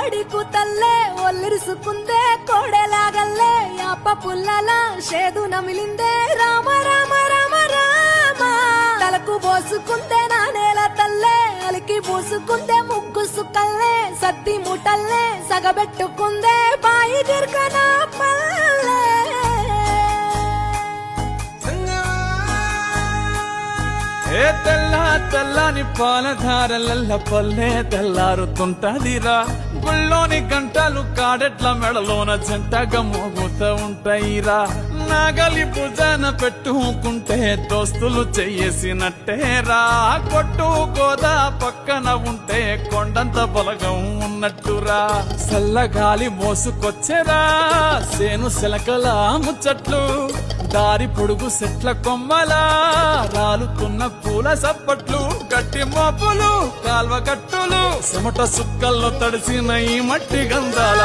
కోడి కూతల్లే ఒల్లిరుసుకుందే కోడెలాగల్లే యాప పుల్లల షేదు నమిలిందే రామ రామ రామ రామ తలకు పోసుకుందే నా నేల తల్లే అలికి పూసుకుందే ముగ్గు సుక్కల్లే సత్తి ముటల్లే సగబెట్టుకుందే బాయి దిర్గన పల్లె ఏ తెల్ల తెల్లని పాలధారలల్ల పల్లె తెల్లారుతుంటదిరా గుళ్ళోని గంటలు కాడెట్ల మెడలోన జంటగా మోగుతూ ఉంటాయిరా నాగలి భుజాన పెట్టుకుంటే దోస్తులు చెయ్యేసినట్టేరా కొట్టు గోదా పక్కన ఉంటే కొండంత బలగం ఉన్నట్టురా చల్లగాలి మోసుకొచ్చేరా సేను శిలకల ముచ్చట్లు దారి పొడుగు చెట్ల కొమ్మలా రాలుతున్న పూల సప్పట్లు గట్టి మోపులు కాల్వ కట్టులు చెమట సుక్కల్లో తడిసిన ఈ మట్టి గంధాల